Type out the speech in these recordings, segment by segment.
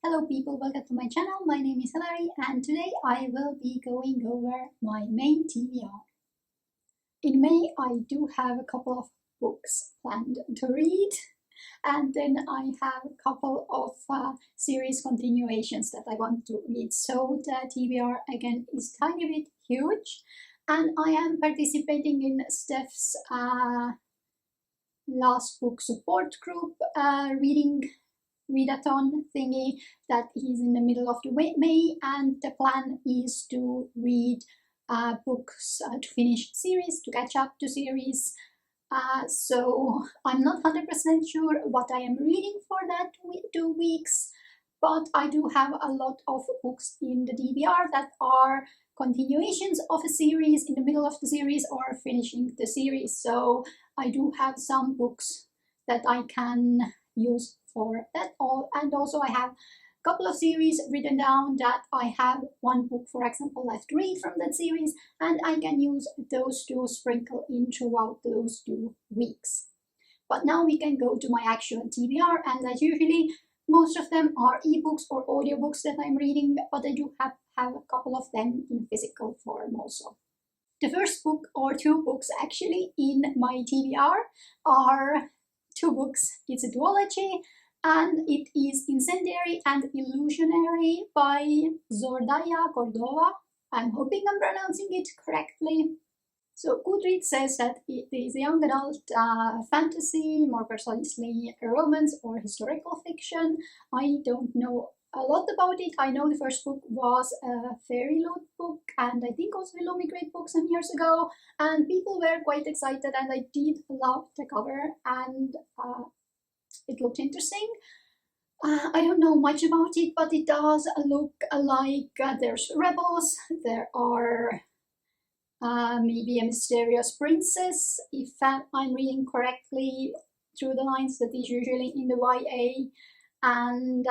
Hello people, welcome to my channel. My name is Hilary and today I will be going over my main TBR. In May I do have a couple of books planned to read, and then I have a couple of series continuations that I want to read. So the TBR again is tiny bit huge, and I am participating in Steph's last book support group readathon thingy that is in the middle of the May, and the plan is to read books to finish series, to catch up to series. So I'm not 100% sure what I am reading for that 2 weeks, but I do have a lot of books in the TBR that are continuations of a series, in the middle of the series, or finishing the series. So I do have some books that I can use for that all, and also I have a couple of series written down that I have one book, for example, left to read from that series, and I can use those to sprinkle in throughout those 2 weeks. But now we can go to my actual TBR, and as usually most of them are ebooks or audiobooks that I'm reading, but I do have a couple of them in physical form also. The first book, or 2 books actually, in my TBR are 2 books. It's a duology, and it is Incendiary and Illusionary by Zordaya Cordova. I'm hoping I'm pronouncing it correctly. So Goodreads says that it is a young adult fantasy, more precisely a romance or historical fiction. I don't know a lot about it. I know the first book was a Fairy Loot book, and I think also Illuminate book some years ago, and people were quite excited, and I did love the cover, and it looked interesting. I don't know much about it, but it does look like there's rebels, there are maybe a mysterious princess, if I'm reading correctly through the lines that is usually in the YA, and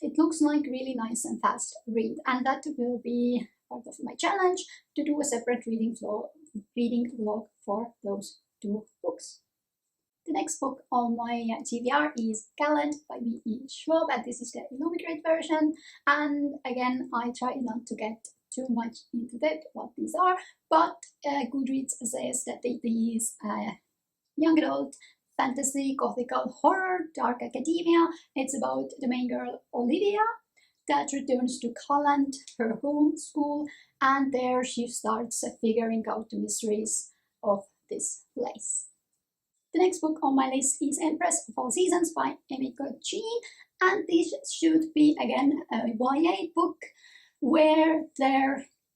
it looks like really nice and fast read, and that will be part of my challenge, to do a separate reading vlog for those 2 books. The next book on my TBR is Gallant by B.E. Schwab, and this is the Illuminate version. And again, I try not to get too much into that, what these are, but Goodreads says that it is a young adult fantasy, gothical horror, dark academia. It's about the main girl, Olivia, that returns to Gallant, her home school, and there she starts figuring out the mysteries of this place. The next book on my list is Empress of All Seasons by Emiko Jean, and this should be again a YA book where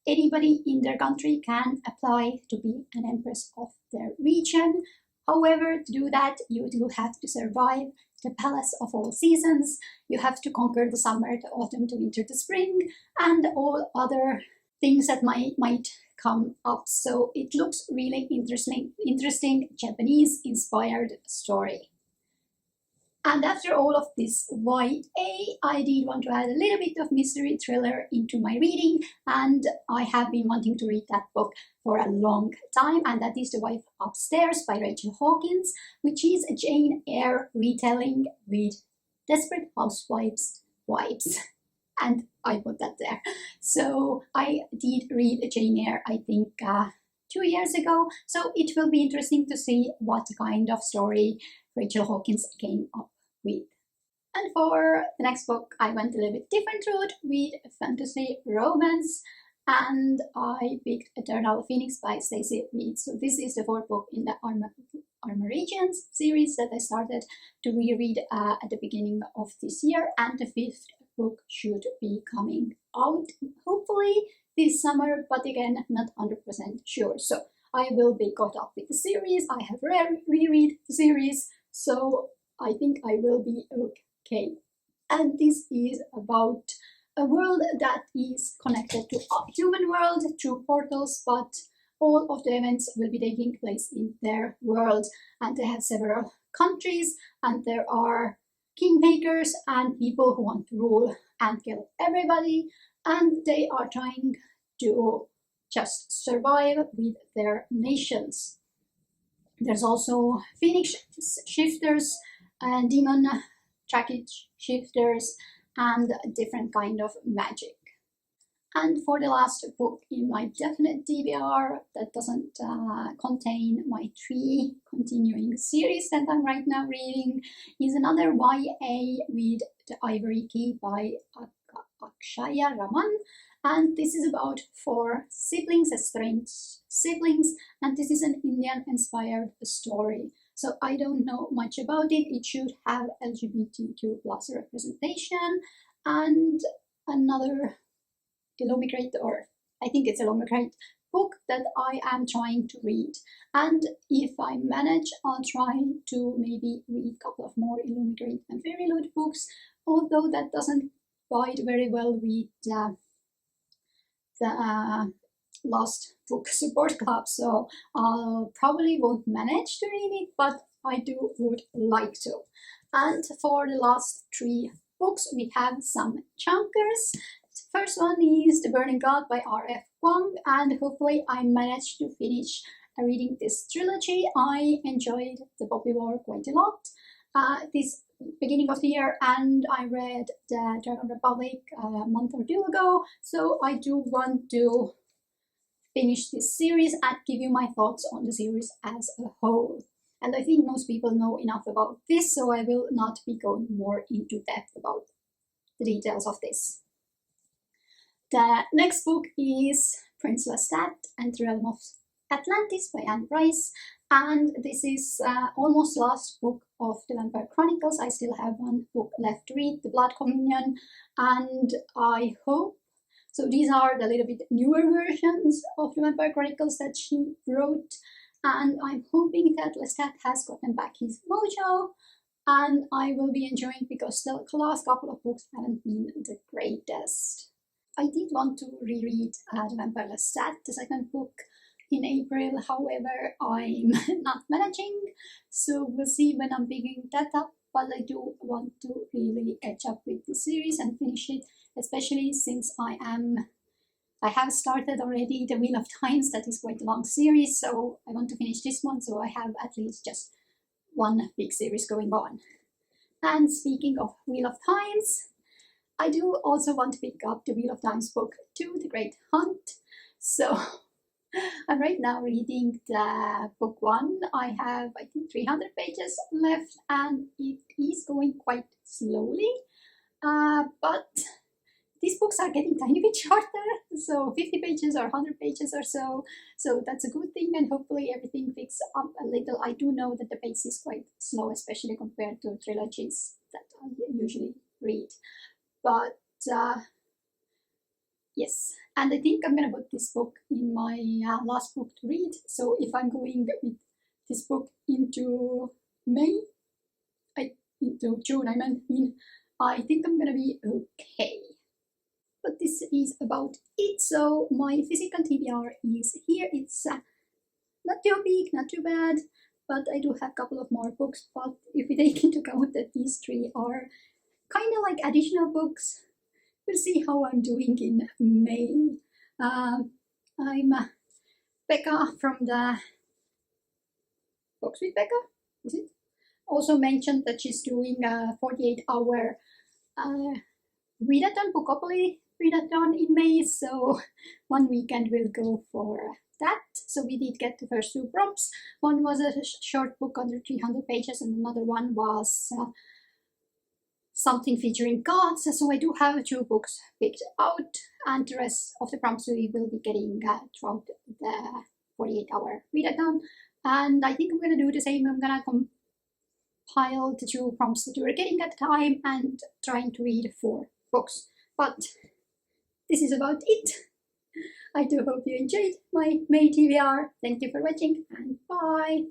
anybody in their country can apply to be an empress of their region. However, to do that, you do have to survive the Palace of All Seasons. You have to conquer the summer, the autumn, the winter, the spring, and all other things that might come up. So it looks really interesting Japanese-inspired story. And after all of this YA, I did want to add a little bit of mystery thriller into my reading, and I have been wanting to read that book for a long time, and that is The Wife Upstairs by Rachel Hawkins, which is a Jane Eyre retelling with Desperate Housewives vibes. And I put that there. So I did read Jane Eyre, I think 2 years ago, so it will be interesting to see what kind of story Rachel Hawkins came up with. And for the next book, I went a little bit different route with fantasy romance, and I picked Eternal Phoenix by Stacey Reid. So this is the 4th book in the Armor Regions series that I started to reread at the beginning of this year, and the 5th book should be coming out hopefully this summer, but again, not 100% sure. So I will be caught up with the series. I have reread the series, so I think I will be okay. And this is about a world that is connected to a human world through portals, but all of the events will be taking place in their world, and they have several countries, and there are kingmakers and people who want to rule and kill everybody, and they are trying to just survive with their nations. There's also Phoenix shifters and demon trackage shifters and different kind of magic. And for the last book in my definite TBR that doesn't contain my 3 continuing series that I'm right now reading is another YA with The Ivory Key by Akshaya Raman. And this is about 4 siblings, estranged siblings, and this is an Indian-inspired story. So I don't know much about it. It should have LGBTQ plus representation and another illuminate, or I think it's illuminate book that I am trying to read. And if I manage, I'll try to maybe read a couple of more illuminate and fairy loot books, although that doesn't bide very well with the Lost Book Support Club, so I'll probably won't manage to read it, but I would like to. And for the last 3 books, we have some chunkers. The first one is The Burning God by R.F. Kuang, and hopefully I managed to finish reading this trilogy. I enjoyed the Poppy War quite a lot this beginning of the year, and I read the Dragon Republic a month or 2 ago, so I do want to finish this series and give you my thoughts on the series as a whole. And I think most people know enough about this, so I will not be going more into depth about the details of this. The next book is Prince Lestat and the Realm of Atlantis by Empress, and this is almost last book of the Vampire Chronicles. I still have 1 book left to read, The Blood Communion, and I hope, so these are the little bit newer versions of the Vampire Chronicles that she wrote, and I'm hoping that Lestat has gotten back his mojo, and I will be enjoying, because the last couple of books haven't been the greatest. I did want to reread The Vampire Lestat, the second book, in April, however I'm not managing, so we'll see when I'm picking that up, but I do want to really catch up with the series and finish it, especially since I have started already The Wheel of Times. That is quite a long series, so I want to finish this one, so I have at least just 1 big series going on. And speaking of Wheel of Times, I do also want to pick up the Wheel of Times book 2, The Great Hunt. So I'm right now reading the book 1. I have, I think, 300 pages left, and it is going quite slowly. But these books are getting tiny bit shorter, so 50 pages or 100 pages or so. So that's a good thing, and hopefully everything picks up a little. I do know that the pace is quite slow, especially compared to trilogies that I usually read. But yes, and I think I'm going to put this book in my last book to read. So if I'm going with this book into June, I think I'm going to be okay. But this is about it. So my physical TBR is here. It's not too big, not too bad, but I do have a couple of more books. But if we take into account that these 3 are kind of like additional books, we'll see how I'm doing in May. I'm Becca from the Books with Becca, is it? Also mentioned that she's doing a 48-hour readathon, Bookopoly readathon in May, so 1 weekend we'll go for that. So we did get the first 2 prompts. One was a short book under 300 pages, and another one was something featuring gods. So I do have 2 books picked out, and the rest of the prompts we will be getting throughout the 48-hour readathon. And I think I'm going to do the same. I'm going to compile the 2 prompts that you were getting at the time and trying to read 4 books. But this is about it. I do hope you enjoyed my May TBR. Thank you for watching, and bye!